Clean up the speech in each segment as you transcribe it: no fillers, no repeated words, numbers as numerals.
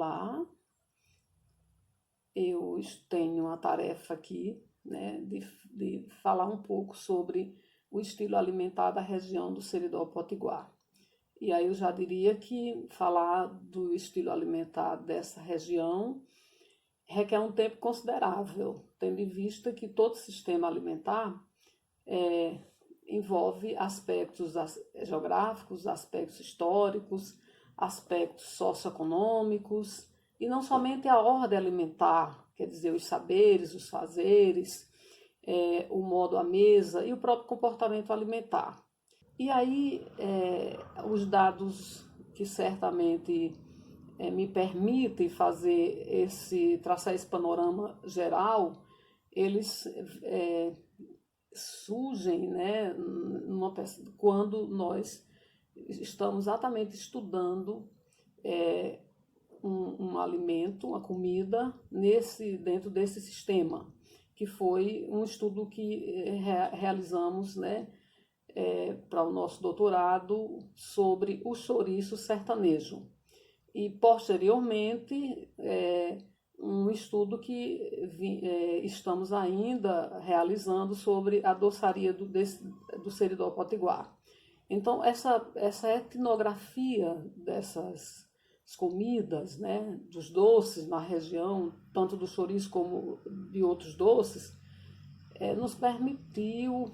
Olá, eu tenho a tarefa aqui, né, de falar um pouco sobre o estilo alimentar da região do Seridó Potiguar. E aí eu já diria que falar do estilo alimentar dessa região requer um tempo considerável, tendo em vista que todo sistema alimentar envolve aspectos geográficos, aspectos históricos, aspectos socioeconômicos, e não somente a ordem alimentar, quer dizer, os saberes, os fazeres, o modo à mesa e o próprio comportamento alimentar. E aí, os dados que certamente me permitem traçar esse panorama geral, eles surgem, né, quando nós estamos exatamente estudando um alimento, uma comida, dentro desse sistema, que foi um estudo que realizamos, né, para o nosso doutorado sobre o chouriço sertanejo. E, posteriormente, um estudo que estamos ainda realizando sobre a doçaria do Seridó Potiguar. Então, essa etnografia dessas comidas, né, dos doces na região, tanto do chouriço como de outros doces, nos permitiu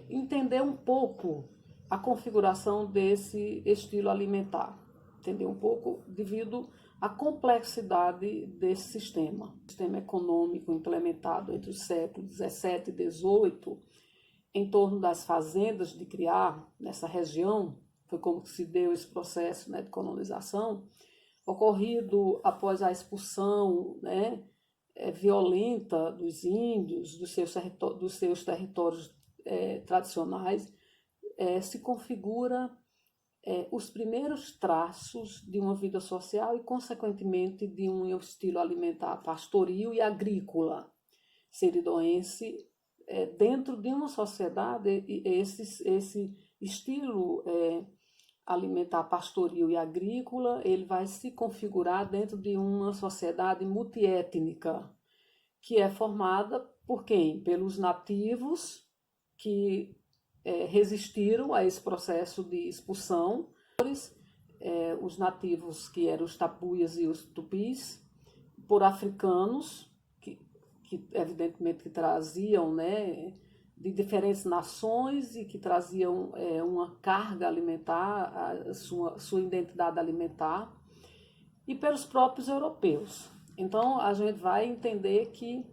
entender um pouco a configuração desse estilo alimentar. Entender um pouco devido à complexidade desse sistema. O sistema econômico implementado entre os séculos XVII e XVIII, em torno das fazendas de criar nessa região, foi como se deu esse processo, né, de colonização, ocorrido após a expulsão, né, violenta dos índios, dos seus territórios tradicionais, se configura os primeiros traços de uma vida social e, consequentemente, de um estilo alimentar pastoril e agrícola seridoense. Dentro de uma sociedade, esse estilo alimentar pastoril e agrícola, ele vai se configurar dentro de uma sociedade multiétnica, que é formada por quem? Pelos nativos que resistiram a esse processo de expulsão, os nativos que eram os tapuias e os tupis, por africanos, que evidentemente que traziam, né, de diferentes nações e que traziam uma carga alimentar, a sua identidade alimentar, e pelos próprios europeus. Então a gente vai entender que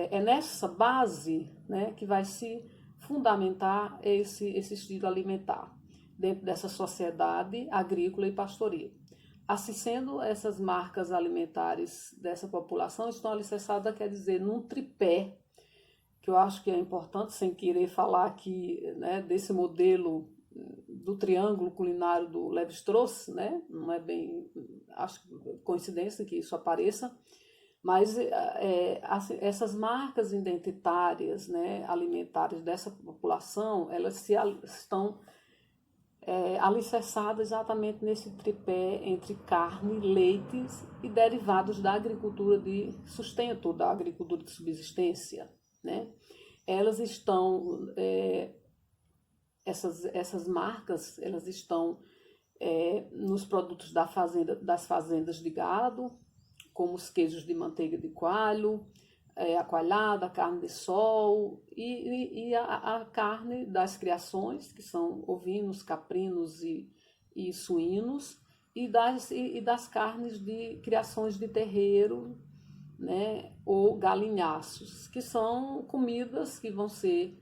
é nessa base, né, que vai se fundamentar esse estilo alimentar, dentro dessa sociedade agrícola e pastoril. Assim sendo, essas marcas alimentares dessa população estão alicerçadas, quer dizer, num tripé, que eu acho que é importante, sem querer falar aqui, né, desse modelo do triângulo culinário do Lévi-Strauss, né? Não é bem, acho coincidência que isso apareça, mas essas marcas identitárias, né, alimentares dessa população, elas estão alicerçadas exatamente nesse tripé entre carne, leites e derivados da agricultura de sustento, da agricultura de subsistência, né? Elas estão, essas marcas, elas estão nos produtos das fazendas de gado, como os queijos de manteiga de coalho, a coalhada, a carne de sol e a carne das criações, que são ovinos, caprinos e suínos, e das carnes de criações de terreiro, né, ou galinhaços, que são comidas que vão ser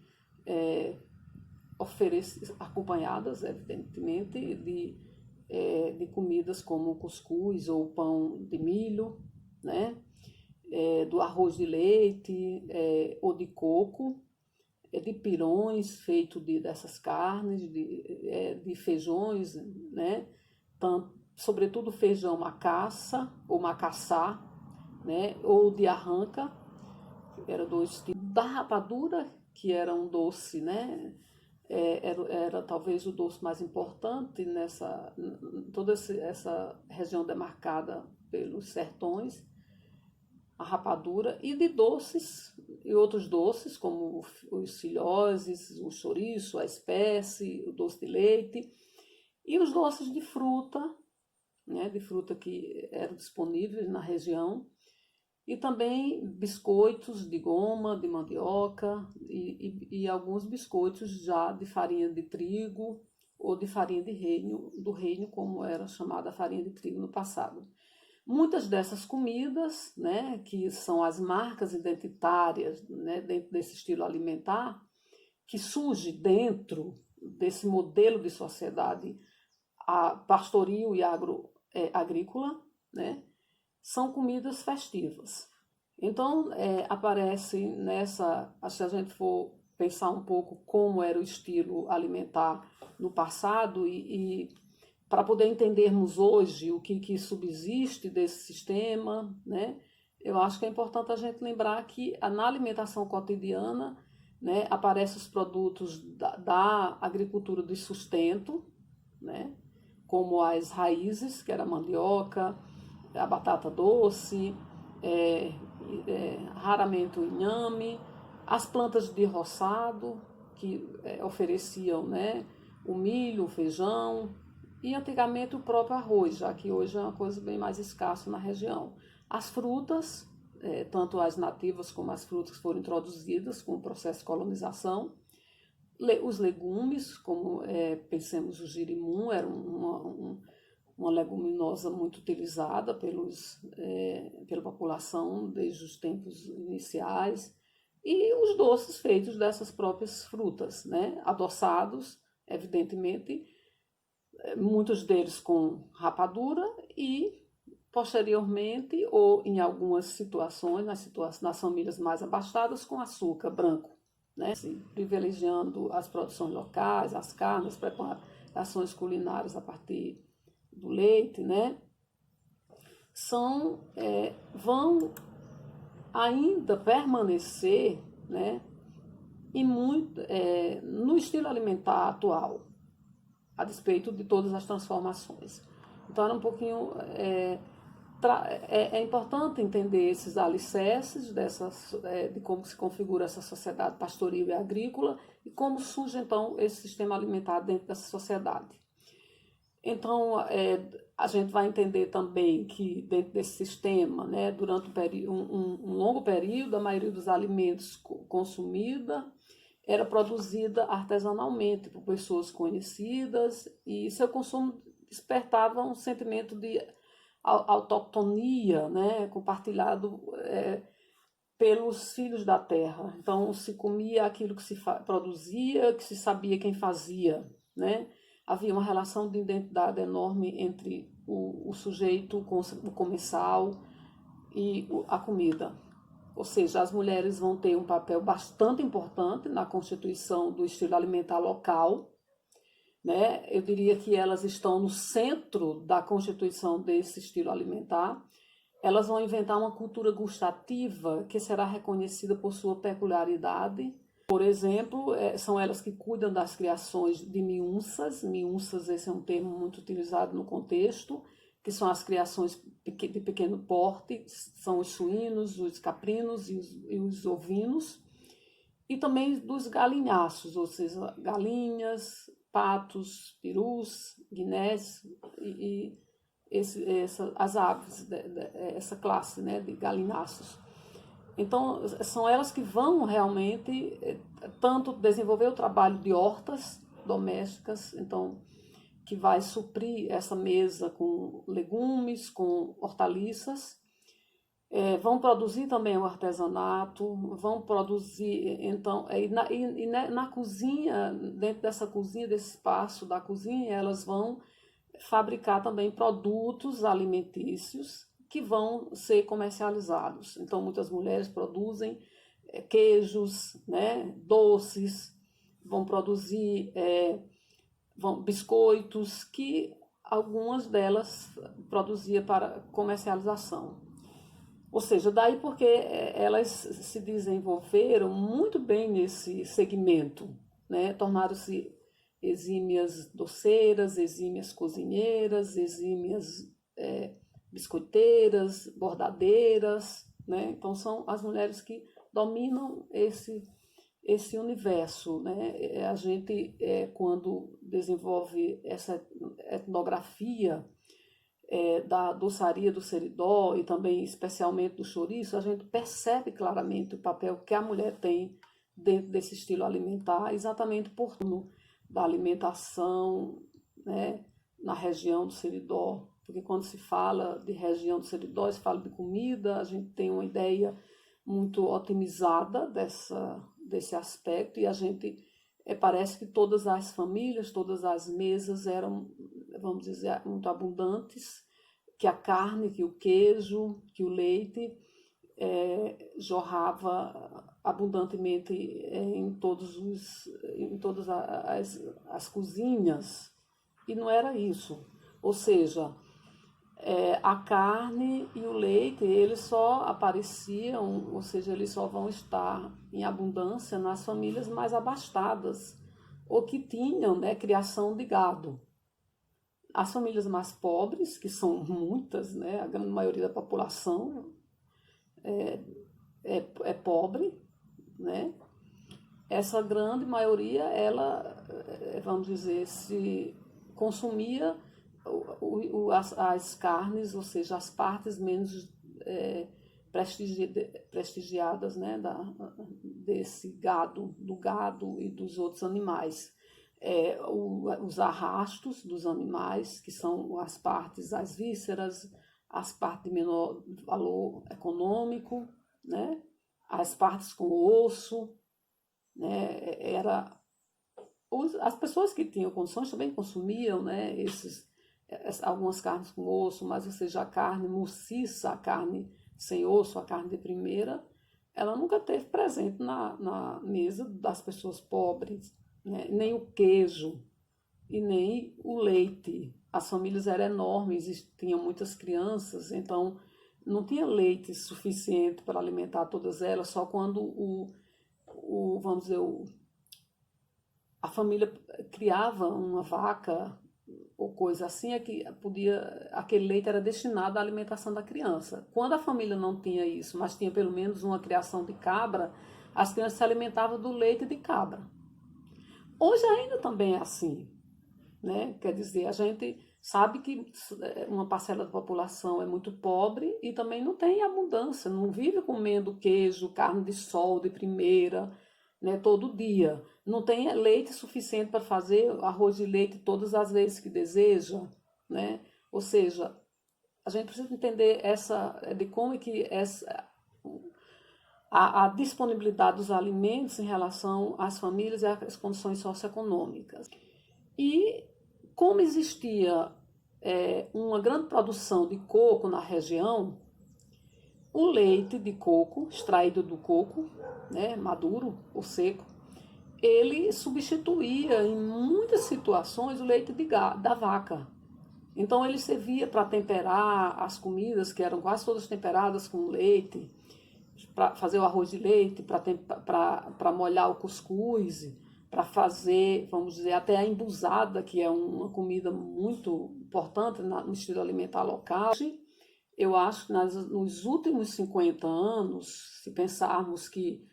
acompanhadas, evidentemente, de comidas como cuscuz ou pão de milho, né? Do arroz de leite ou de coco, de pirões feitos dessas carnes, de feijões, né? Sobretudo feijão macaça ou macaçá, né? Ou de arranca, que era dois tipos. Da rapadura, que era um doce, né, era talvez o doce mais importante nessa toda essa região demarcada pelos sertões, a rapadura, e de doces e outros doces, como os filhoses, o chouriço, a espécie, o doce de leite, e os doces de fruta, né, de fruta que eram disponíveis na região, e também biscoitos de goma, de mandioca, e alguns biscoitos já de farinha de trigo ou de farinha do reino, como era chamada a farinha de trigo no passado. Muitas dessas comidas, né, que são as marcas identitárias, né, dentro desse estilo alimentar, que surge dentro desse modelo de sociedade pastoril e agrícola, né, são comidas festivas. Então, aparece nessa, se a gente for pensar um pouco como era o estilo alimentar no passado e para poder entendermos hoje o que subsiste desse sistema, né, eu acho que é importante a gente lembrar que na alimentação cotidiana, né, aparecem os produtos da agricultura de sustento, né, como as raízes, que era a mandioca, a batata doce, raramente o inhame, as plantas de roçado, que ofereciam, né, o milho, o feijão, e antigamente o próprio arroz, já que hoje é uma coisa bem mais escassa na região. As frutas, tanto as nativas como as frutas que foram introduzidas com o processo de colonização, os legumes, como pensemos o girimum, era uma leguminosa muito utilizada pela população desde os tempos iniciais, e os doces feitos dessas próprias frutas, né? Adoçados, evidentemente, muitos deles com rapadura e, posteriormente, ou em algumas situações, nas famílias mais abastadas, com açúcar branco, né? Assim, privilegiando as produções locais, as carnes, preparações culinárias a partir do leite, né? Vão ainda permanecer, né, no estilo alimentar atual, a despeito de todas as transformações. Então era um pouquinho é importante entender esses alicerces de como se configura essa sociedade pastoril e agrícola e como surge então esse sistema alimentar dentro dessa sociedade. Então, a gente vai entender também que dentro desse sistema, né, durante um longo período, a maioria dos alimentos consumida era produzida artesanalmente por pessoas conhecidas e seu consumo despertava um sentimento de autoctonia, né, compartilhado pelos filhos da terra. Então, se comia aquilo que se produzia, que se sabia quem fazia, né? Havia uma relação de identidade enorme entre o sujeito, o comensal e a comida. Ou seja, as mulheres vão ter um papel bastante importante na constituição do estilo alimentar local, né? Eu diria que elas estão no centro da constituição desse estilo alimentar. Elas vão inventar uma cultura gustativa que será reconhecida por sua peculiaridade. Por exemplo, são elas que cuidam das criações de miúças. Miúças, esse é um termo muito utilizado no contexto, que são as criações de pequeno porte, são os suínos, os caprinos e os ovinos. E também dos galinhaços, ou seja, galinhas, patos, perus, guinés e as aves, essa classe, né, de galináceos. Então, são elas que vão realmente tanto desenvolver o trabalho de hortas domésticas, então, que vai suprir essa mesa com legumes, com hortaliças, vão produzir também o artesanato, vão produzir, então, na cozinha, dentro dessa cozinha, desse espaço da cozinha, elas vão fabricar também produtos alimentícios que vão ser comercializados. Então, muitas mulheres produzem queijos, né, doces, vão produzir biscoitos, que algumas delas produzia para comercialização. Ou seja, daí porque elas se desenvolveram muito bem nesse segmento, né? Tornaram-se exímias doceiras, exímias cozinheiras, exímias biscoiteiras, bordadeiras, né? Então são as mulheres que dominam esse universo, né? A gente, quando desenvolve essa etnografia da doçaria do seridó e também especialmente do chouriço, a gente percebe claramente o papel que a mulher tem dentro desse estilo alimentar, exatamente por da alimentação, né, na região do seridó. Porque quando se fala de região do seridó, se fala de comida, a gente tem uma ideia muito otimizada desse aspecto e a gente parece que todas as famílias, todas as mesas eram, vamos dizer, muito abundantes, que a carne, que o queijo, que o leite jorrava abundantemente em todas as cozinhas. E não era isso. Ou seja, a carne e o leite, eles só apareciam, ou seja, eles só vão estar em abundância nas famílias mais abastadas, ou que tinham, né, criação de gado. As famílias mais pobres, que são muitas, né, a grande maioria da população é pobre, né? Essa grande maioria, ela, vamos dizer, se consumia as carnes, ou seja, as partes menos prestigiadas, né, desse gado, do gado e dos outros animais. Os arrastos dos animais, que são as partes, as vísceras, as partes de menor valor econômico, né, as partes com osso, né, as pessoas que tinham condições também consumiam, né, algumas carnes com osso, mas ou seja, a carne maciça, a carne sem osso, a carne de primeira, ela nunca teve presente na mesa das pessoas pobres, né? Nem o queijo e nem o leite. As famílias eram enormes, tinham muitas crianças, então não tinha leite suficiente para alimentar todas elas, só quando vamos dizer, a família criava uma vaca ou coisa assim, aquele leite era destinado à alimentação da criança. Quando a família não tinha isso, mas tinha pelo menos uma criação de cabra, as crianças se alimentavam do leite de cabra. Hoje ainda também é assim, né? Quer dizer, a gente sabe que uma parcela da população é muito pobre e também não tem abundância, não vive comendo queijo, carne de sol de primeira, né, todo dia. Não tem leite suficiente para fazer arroz de leite todas as vezes que deseja, né? Ou seja, a gente precisa entender de como é que a disponibilidade dos alimentos em relação às famílias e às condições socioeconômicas. E como existia uma grande produção de coco na região, o leite de coco, extraído do coco, né, maduro ou seco, ele substituía em muitas situações o leite da vaca. Então ele servia para temperar as comidas, que eram quase todas temperadas com leite, para fazer o arroz de leite, para molhar o cuscuz, para fazer, vamos dizer, até a embuzada, que é uma comida muito importante no estilo alimentar local. Eu acho que nos últimos 50 anos, se pensarmos que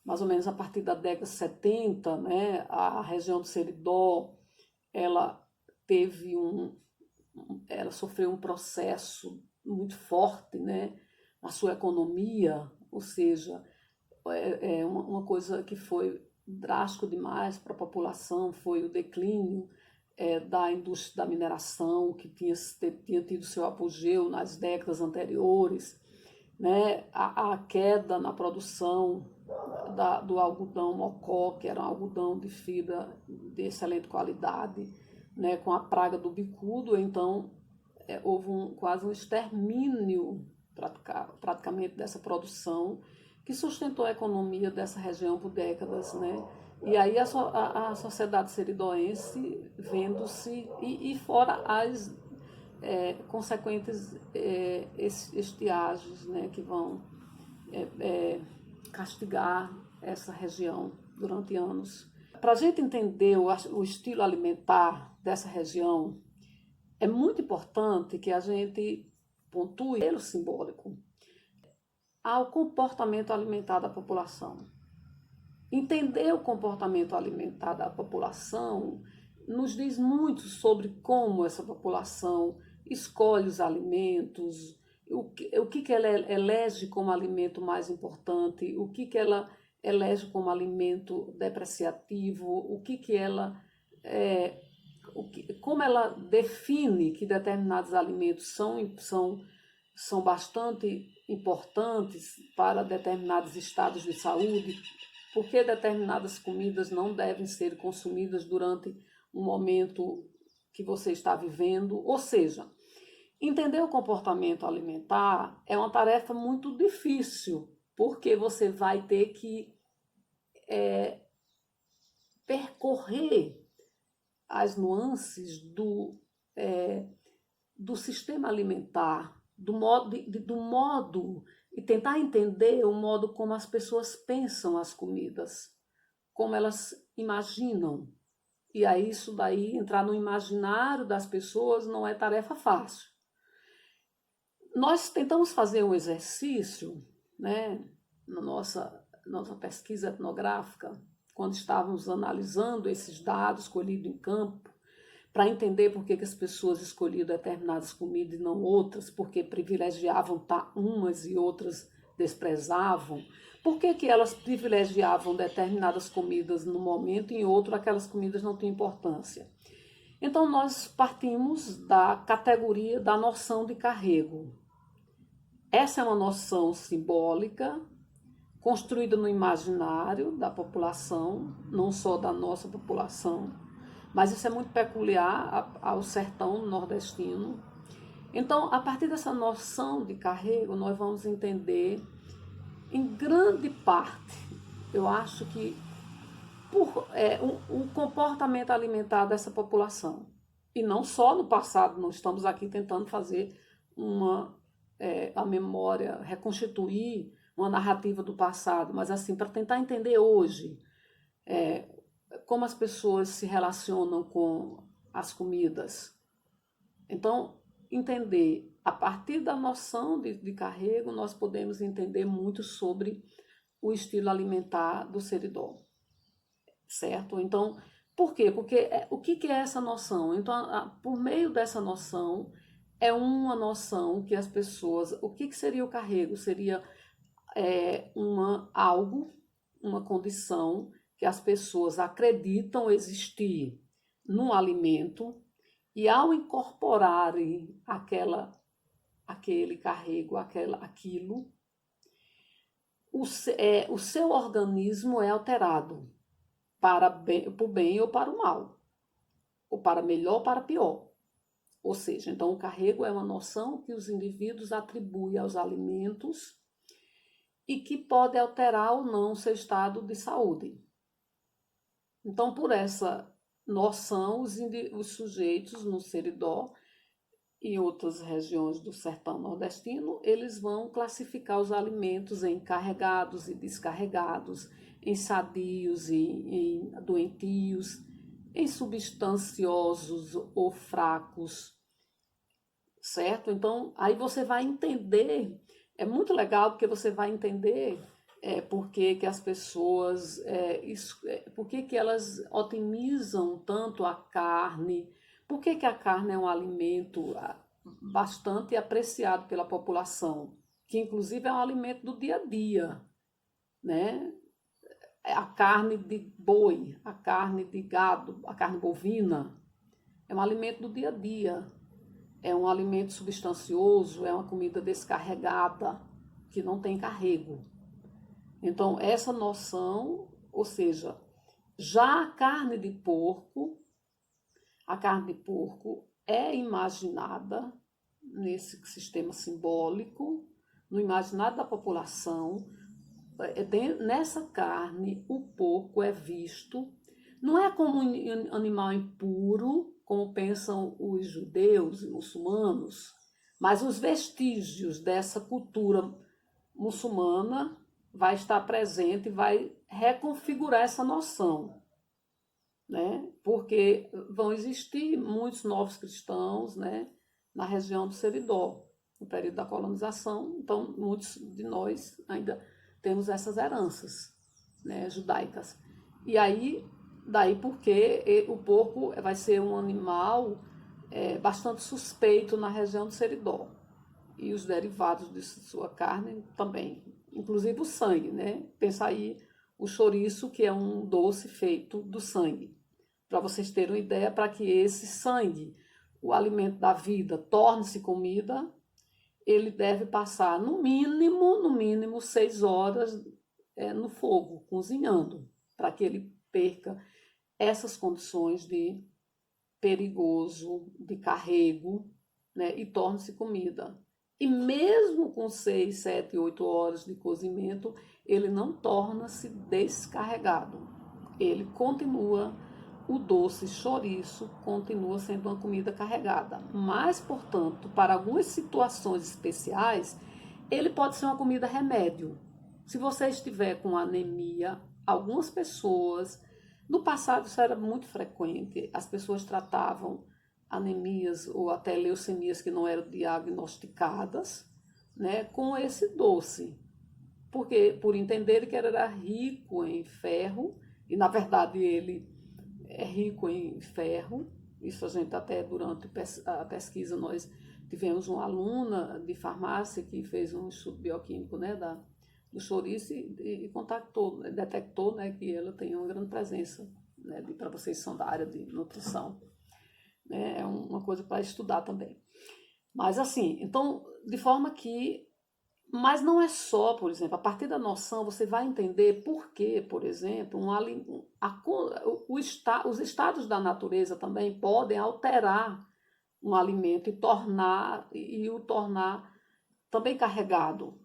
mais ou menos a partir da década de 70, né, a região do Seridó, ela ela sofreu um processo muito forte, né, na sua economia, ou seja, uma coisa que foi drástico demais para a população foi o declínio da indústria da mineração, que tinha tido seu apogeu nas décadas anteriores, né? A queda na produção do algodão mocó, que era um algodão de fibra de excelente qualidade, né? Com a praga do bicudo, então houve quase um extermínio praticamente dessa produção, que sustentou a economia dessa região por décadas, né? E aí a sociedade seridoense vendo-se, e fora as consequentes estiagens, né, que vão castigar essa região durante anos. Para a gente entender o estilo alimentar dessa região, é muito importante que a gente pontue pelo simbólico ao comportamento alimentar da população. Entender o comportamento alimentar da população nos diz muito sobre como essa população escolhe os alimentos, o que ela elege como alimento mais importante, o que ela elege como alimento depreciativo, como ela define que determinados alimentos são bastante importantes para determinados estados de saúde, porque determinadas comidas não devem ser consumidas durante um momento que você está vivendo. Ou seja, entender o comportamento alimentar é uma tarefa muito difícil, porque você vai ter que percorrer as nuances do sistema alimentar, do modo e tentar entender o modo como as pessoas pensam as comidas, como elas imaginam. E aí isso daí, entrar no imaginário das pessoas não é tarefa fácil. Nós tentamos fazer um exercício, né, na nossa pesquisa etnográfica, quando estávamos analisando esses dados colhidos em campo, para entender por que as pessoas escolhiam determinadas comidas e não outras, porque privilegiavam umas e outras desprezavam. Por que elas privilegiavam determinadas comidas no momento e em outro aquelas comidas não tinham importância? Então nós partimos da categoria da noção de carrego. Essa é uma noção simbólica, construída no imaginário da população, não só da nossa população, mas isso é muito peculiar ao sertão nordestino. Então, a partir dessa noção de carrego, nós vamos entender, em grande parte, eu acho que o comportamento alimentar dessa população. E não só no passado, não estamos aqui tentando fazer a memória, reconstituir uma narrativa do passado, mas assim, para tentar entender hoje como as pessoas se relacionam com as comidas. Então, entender, a partir da noção de carrego, nós podemos entender muito sobre o estilo alimentar do Seridó, certo? Então, por quê? Porque o que é essa noção? Então, por meio dessa noção, é uma noção que as pessoas... O que seria o carrego? Seria uma condição que as pessoas acreditam existir no alimento e ao incorporarem aquele carrego, aquilo, o seu organismo é alterado para o bem ou para o mal, ou para melhor ou para pior. Ou seja, então o carrego é uma noção que os indivíduos atribuem aos alimentos e que pode alterar ou não o seu estado de saúde. Então, por essa noção, os sujeitos no Seridó e outras regiões do sertão nordestino, eles vão classificar os alimentos em carregados e descarregados, em sadios e em doentios, em substanciosos ou fracos, certo? Então, aí você vai entender, é muito legal porque você vai entender por que as pessoas, por que elas otimizam tanto a carne, por que a carne é um alimento bastante apreciado pela população, que inclusive é um alimento do dia a dia, né? A carne de boi, a carne de gado, a carne bovina, é um alimento do dia a dia, é um alimento substancioso, é uma comida descarregada, que não tem carrego. Então, essa noção, ou seja, já a carne de porco é imaginada nesse sistema simbólico, no imaginário da população. Nessa carne, o porco é visto, não é como um animal impuro, como pensam os judeus e muçulmanos, mas os vestígios dessa cultura muçulmana vai estar presente e vai reconfigurar essa noção, né? Porque vão existir muitos novos cristãos, né, na região do Seridó, no período da colonização. Então, muitos de nós ainda temos essas heranças, né, judaicas. E aí, daí porque o porco vai ser um animal bastante suspeito na região do Seridó. E os derivados de sua carne também, inclusive o sangue, né? Pensa aí o chouriço, que é um doce feito do sangue. Para vocês terem uma ideia, para que esse sangue, o alimento da vida, torne-se comida, ele deve passar no mínimo 6 horas no fogo, cozinhando, para que ele perca essas condições de perigoso, de carrego, né, e torne-se comida. E mesmo com 6, 7, 8 horas de cozimento, ele não torna-se descarregado. Ele continua, o doce chouriço continua sendo uma comida carregada. Mas, portanto, para algumas situações especiais, ele pode ser uma comida remédio. Se você estiver com anemia, algumas pessoas, no passado isso era muito frequente, as pessoas tratavam anemias ou até leucemias que não eram diagnosticadas, né, com esse doce, porque por entender que ele era rico em ferro, e na verdade ele é rico em ferro. Isso a gente até durante a pesquisa nós tivemos uma aluna de farmácia que fez um estudo bioquímico, né, do chouriço e contactou, detectou, né, que ela tem uma grande presença, né, para vocês que são da área de nutrição. É uma coisa para estudar também. Mas assim, então, de forma que... Mas não é só, por exemplo, a partir da noção você vai entender por que, por exemplo, os estados da natureza também podem alterar um alimento e o tornar também carregado.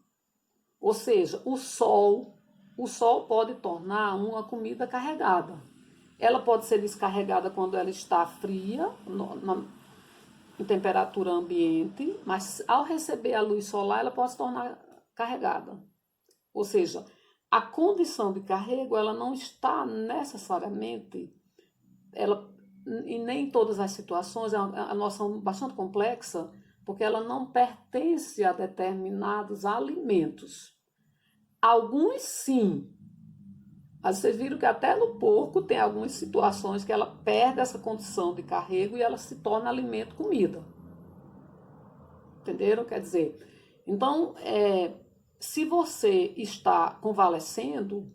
Ou seja, o sol pode tornar uma comida carregada. Ela pode ser descarregada quando ela está fria, em temperatura ambiente, mas ao receber a luz solar, ela pode se tornar carregada. Ou seja, a condição de carrego, ela não está necessariamente, e nem em todas as situações, é uma noção bastante complexa, porque ela não pertence a determinados alimentos. Alguns sim. Mas vocês viram que até no porco tem algumas situações que ela perde essa condição de carrego e ela se torna alimento, comida. Entenderam? Quer dizer, então, se você está convalescendo,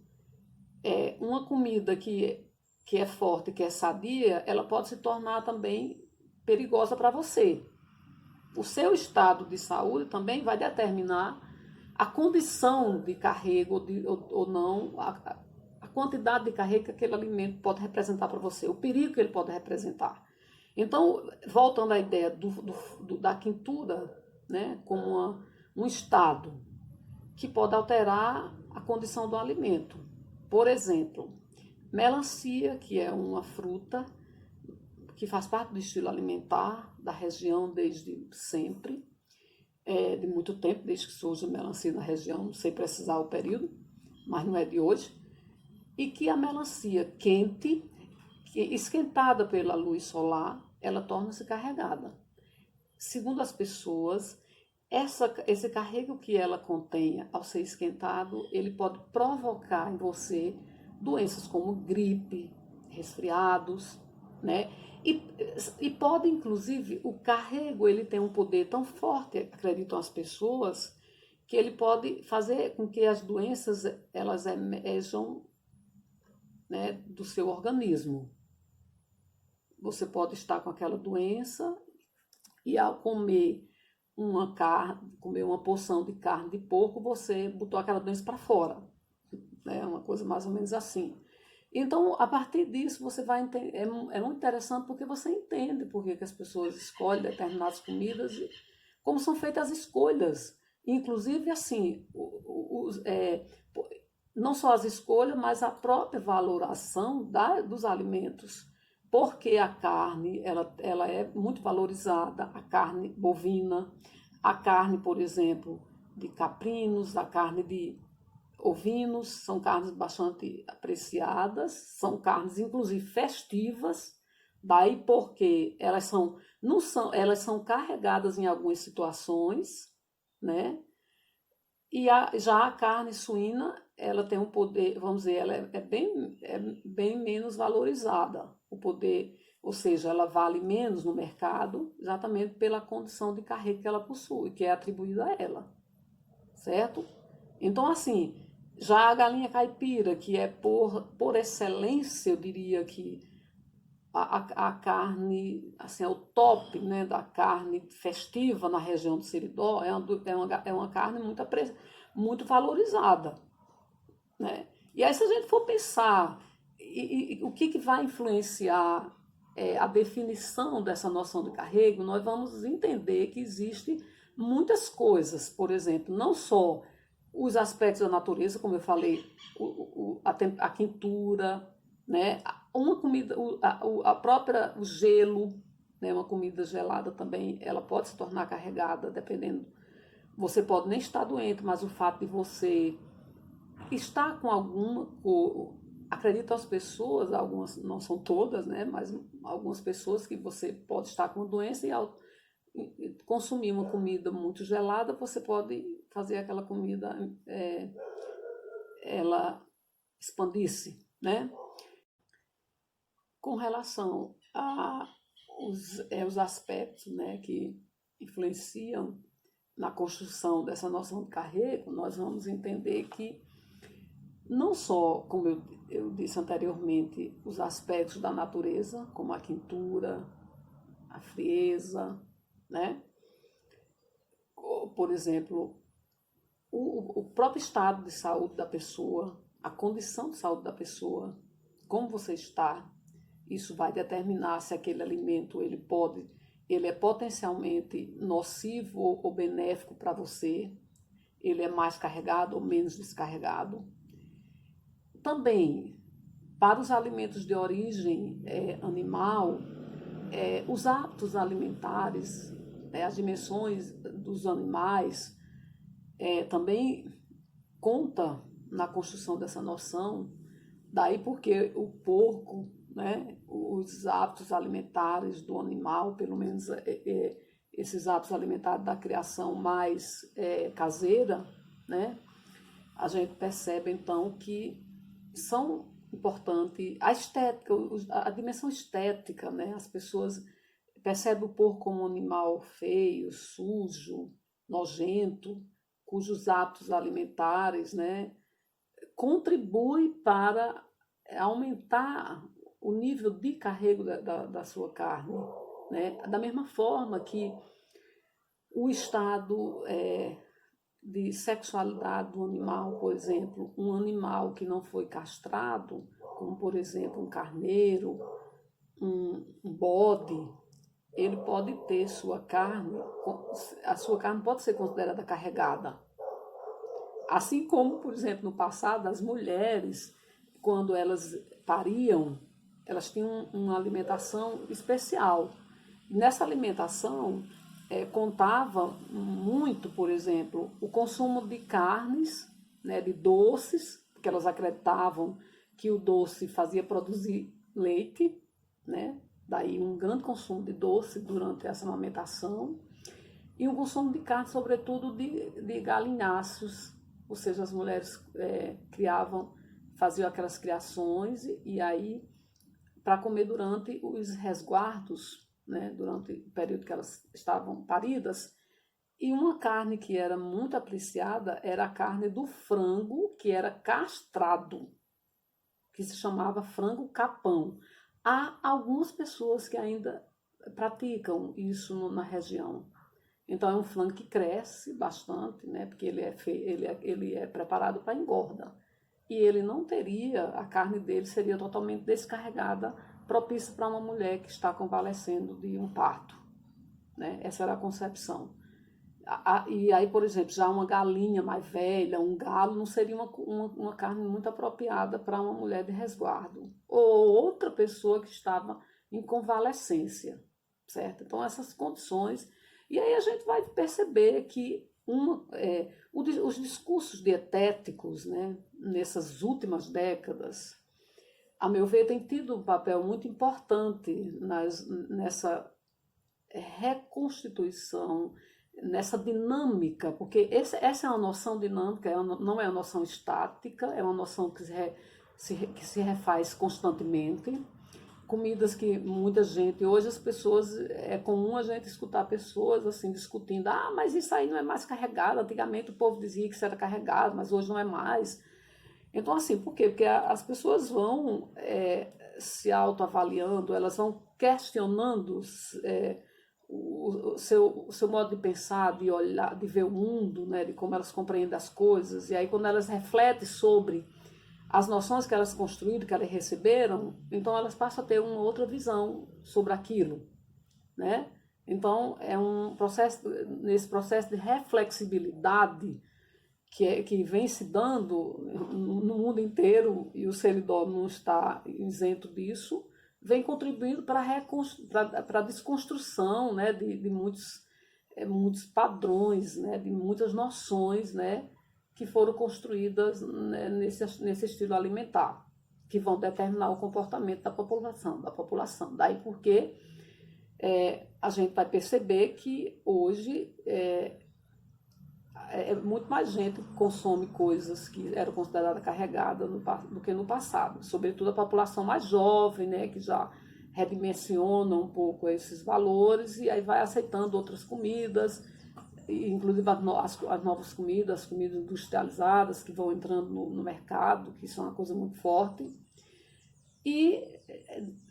uma comida que é forte, que é sadia, ela pode se tornar também perigosa para você. O seu estado de saúde também vai determinar a condição de carrego ou não, a quantidade de carrego que aquele alimento pode representar para você, o perigo que ele pode representar. Então, voltando à ideia da quintura, né, como um estado que pode alterar a condição do alimento. Por exemplo, melancia, que é uma fruta que faz parte do estilo alimentar da região desde sempre, de muito tempo, desde que surge a melancia na região, sem precisar o período, mas não é de hoje, e que a melancia quente, esquentada pela luz solar, ela torna-se carregada. Segundo as pessoas, esse carrego que ela contém ao ser esquentado, ele pode provocar em você doenças como gripe, resfriados, né? E pode, inclusive, o carrego, ele tem um poder tão forte, acreditam as pessoas, que ele pode fazer com que as doenças, elas emerjam, né, do seu organismo. Você pode estar com aquela doença e ao comer uma porção de carne de porco, você botou aquela doença para fora. É uma coisa mais ou menos assim. Então, a partir disso, você vai entender. É muito interessante porque você entende por que as pessoas escolhem determinadas comidas e como são feitas as escolhas. Inclusive, assim, não só as escolhas, mas a própria valoração dos alimentos. Porque a carne, ela é muito valorizada, a carne bovina, a carne, por exemplo, de caprinos, a carne ovinos, são carnes bastante apreciadas, são carnes inclusive festivas, daí porque elas são, não são, elas são carregadas em algumas situações, né? E já a carne suína, ela tem um poder, vamos dizer, ela é bem menos valorizada, o poder, ou seja, ela vale menos no mercado, exatamente pela condição de carrego que ela possui, que é atribuída a ela, certo? Então, assim, já a galinha caipira, que é por excelência, eu diria que a carne, assim, é o top, né, da carne festiva na região do Seridó, é uma carne muito valorizada, né? E aí, se a gente for pensar o que vai influenciar a definição dessa noção de carrego, nós vamos entender que existe muitas coisas, por exemplo, não só os aspectos da natureza, como eu falei, a quentura, né? Uma comida, a própria o gelo, né? Uma comida gelada também, ela pode se tornar carregada, dependendo. Você pode nem estar doente, mas o fato de você estar com alguma, acredito as pessoas, algumas não são todas, né? Mas algumas pessoas que você pode estar com doença e ao consumir uma comida muito gelada, você pode fazer aquela comida ela expandir-se, né? Com relação a os aspectos, né, que influenciam na construção dessa noção de carrego, nós vamos entender que não só, como eu disse anteriormente, os aspectos da natureza, como a quentura, a frieza, né? Por exemplo, o próprio estado de saúde da pessoa, a condição de saúde da pessoa, como você está, isso vai determinar se aquele alimento ele é potencialmente nocivo ou benéfico para você, ele é mais carregado ou menos descarregado. Também, para os alimentos de origem animal, os hábitos alimentares, as dimensões dos animais, também conta na construção dessa noção. Daí porque o porco, né, os hábitos alimentares do animal, pelo menos esses hábitos alimentares da criação mais caseira, né, a gente percebe então que são importantes a estética, a dimensão estética, né, as pessoas percebem o porco como um animal feio, sujo, nojento, cujos hábitos alimentares, né, contribui para aumentar o nível de carrego da sua carne, né? Da mesma forma que o estado de sexualidade do animal, por exemplo, um animal que não foi castrado, como por exemplo um carneiro, um bode, ele pode ter a sua carne pode ser considerada carregada. Assim como, por exemplo, no passado, as mulheres, quando elas pariam, elas tinham uma alimentação especial. Nessa alimentação, contava muito, por exemplo, o consumo de carnes, né, de doces, porque elas acreditavam que o doce fazia produzir leite, né? Daí um grande consumo de doce durante essa amamentação, e um consumo de carne, sobretudo de galinháceos, ou seja, as mulheres faziam aquelas criações e aí para comer durante os resguardos, né, durante o período que elas estavam paridas. E uma carne que era muito apreciada era a carne do frango que era castrado, que se chamava frango capão. Há algumas pessoas que ainda praticam isso na região. Então é um frango que cresce bastante, né? Porque ele é preparado para engorda. E ele não teria, a carne dele seria totalmente descarregada, propícia para uma mulher que está convalescendo de um parto, né? Essa era a concepção. E aí, por exemplo, já uma galinha mais velha, um galo, não seria uma carne muito apropriada para uma mulher de resguardo. Ou outra pessoa que estava em convalescência, certo? Então essas condições. E aí a gente vai perceber que os discursos dietéticos, né, nessas últimas décadas, a meu ver, tem tido um papel muito importante nessa reconstituição, nessa dinâmica, porque essa é uma noção dinâmica, não é uma noção estática, é uma noção que se refaz constantemente. Comidas que muita gente, hoje as pessoas, é comum a gente escutar pessoas assim discutindo, mas isso aí não é mais carregado, antigamente o povo dizia que isso era carregado, mas hoje não é mais. Então assim, por quê? Porque as pessoas vão se autoavaliando, elas vão questionando o seu modo de pensar, de olhar, de ver o mundo, né, de como elas compreendem as coisas, e aí quando elas refletem sobre as noções que elas construíram, que elas receberam, então elas passam a ter uma outra visão sobre aquilo, né? Então é um processo, nesse processo de reflexibilidade que vem se dando no mundo inteiro, e o Seridó não está isento disso, vem contribuindo para a desconstrução, né, de muitos padrões, né, de muitas noções, né, que foram construídas, né, nesse estilo alimentar, que vão determinar o comportamento da população. Daí porque a gente vai perceber que hoje muito mais gente que consome coisas que eram consideradas carregadas do que no passado, sobretudo a população mais jovem, né, que já redimensiona um pouco esses valores e aí vai aceitando outras comidas, inclusive as novas comidas, as comidas industrializadas que vão entrando no mercado, que são uma coisa muito forte, e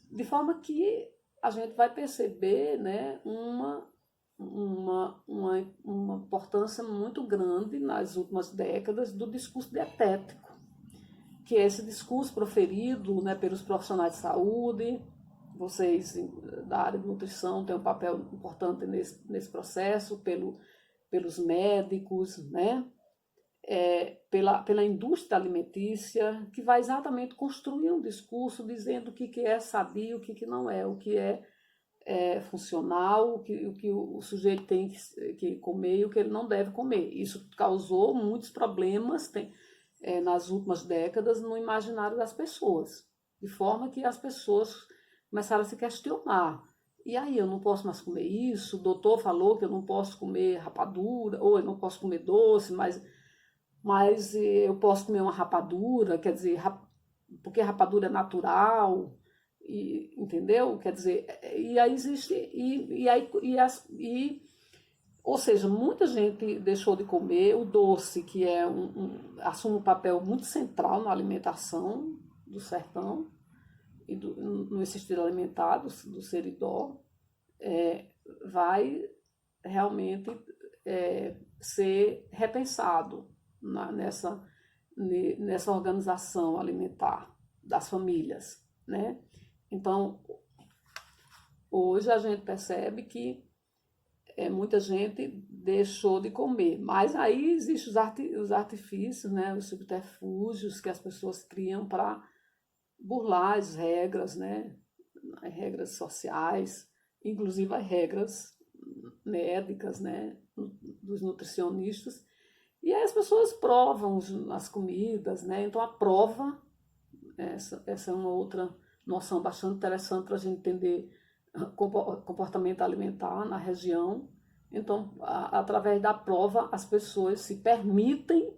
de forma que a gente vai perceber, né, uma importância muito grande nas últimas décadas do discurso dietético, que é esse discurso proferido, né, pelos profissionais de saúde. Vocês da área de nutrição têm um papel importante nesse processo, pelos médicos, né, pela indústria alimentícia, que vai exatamente construir um discurso dizendo o que é sadio, o que não é, o que é funcional, o que o sujeito tem que comer e o que ele não deve comer. Isso causou muitos problemas nas últimas décadas no imaginário das pessoas, de forma que as pessoas começaram a se questionar. E aí, eu não posso mais comer isso? O doutor falou que eu não posso comer rapadura, ou eu não posso comer doce, mas eu posso comer uma rapadura, quer dizer, porque rapadura é natural, entendeu? Quer dizer, e aí existe, ou seja, muita gente deixou de comer o doce, que assume um papel muito central na alimentação do sertão, e nesse estilo alimentar do Seridó, vai realmente ser repensado nessa organização alimentar das famílias, né? Então, hoje a gente percebe que muita gente deixou de comer, mas aí existem os artifícios, né, os subterfúgios que as pessoas criam para burlar as regras, né, as regras sociais, inclusive as regras médicas, né, dos nutricionistas, e aí as pessoas provam as comidas, né, então a prova, essa é uma outra noção bastante interessante para a gente entender comportamento alimentar na região. Então, através da prova, as pessoas se permitem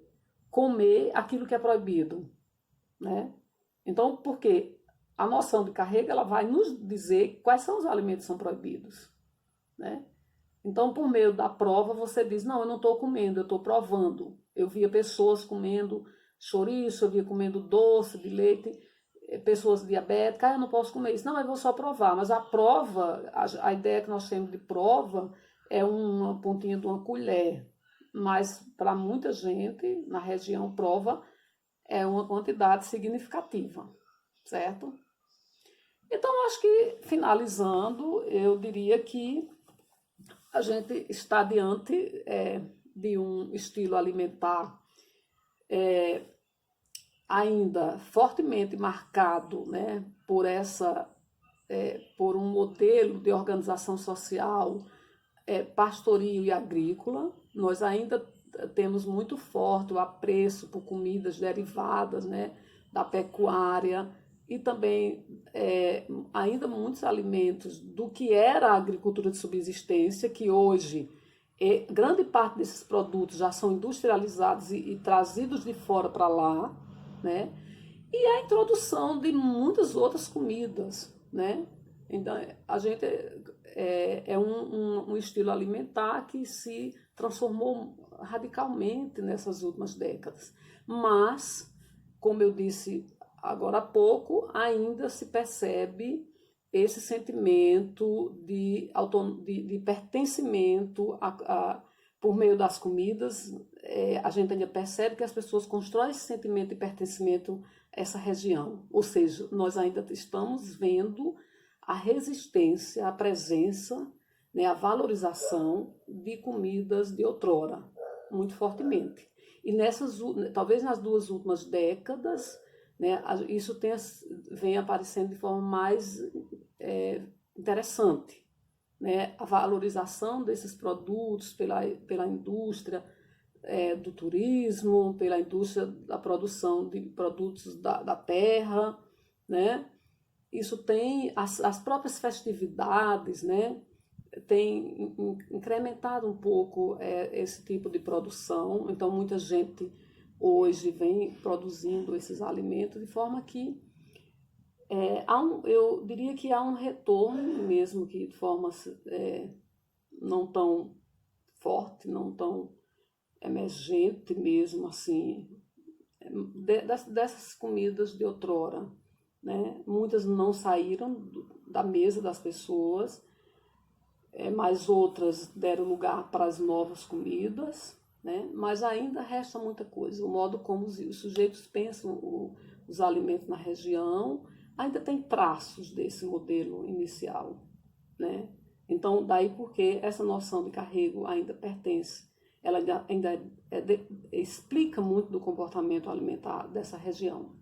comer aquilo que é proibido, né? Então, porque a noção de carrega, ela vai nos dizer quais são os alimentos que são proibidos, né? Então, por meio da prova, você diz, não, eu não estou comendo, eu estou provando. Eu via pessoas comendo chouriço, eu via comendo doce de leite, pessoas diabéticas, eu não posso comer isso. Não, eu vou só provar. Mas a prova, a ideia que nós temos de prova é uma pontinha de uma colher. Mas para muita gente, na região, prova é uma quantidade significativa, certo? Então, acho que, finalizando, eu diria que a gente está diante de um estilo alimentar ainda fortemente marcado, né, por um modelo de organização social pastoril e agrícola. Nós ainda temos muito forte o apreço por comidas derivadas, né, da pecuária e também ainda muitos alimentos do que era a agricultura de subsistência, que hoje grande parte desses produtos já são industrializados e trazidos de fora para lá, né? E a introdução de muitas outras comidas, né? Então, a gente um estilo alimentar que se transformou radicalmente nessas últimas décadas. Mas, como eu disse agora há pouco, ainda se percebe esse sentimento de pertencimento por meio das comidas. A gente ainda percebe que as pessoas constroem esse sentimento de pertencimento a essa região. Ou seja, nós ainda estamos vendo a resistência, a presença, né, a valorização de comidas de outrora, muito fortemente. E talvez nas 2 últimas décadas, né, isso vem aparecendo de forma mais interessante, né, a valorização desses produtos pela indústria do turismo, pela indústria da produção de produtos da terra, né? Isso tem as próprias festividades, né? Tem incrementado um pouco esse tipo de produção. Então, muita gente hoje vem produzindo esses alimentos de forma que eu diria que há um retorno, mesmo que de forma não tão forte, não tão emergente mesmo, assim, dessas comidas de outrora, né? Muitas não saíram da mesa das pessoas, mas outras deram lugar para as novas comidas, né? Mas ainda resta muita coisa. O modo como os sujeitos pensam os alimentos na região ainda tem traços desse modelo inicial, né? Então, daí porque essa noção de carrego ainda pertence, ela ainda explica muito do comportamento alimentar dessa região.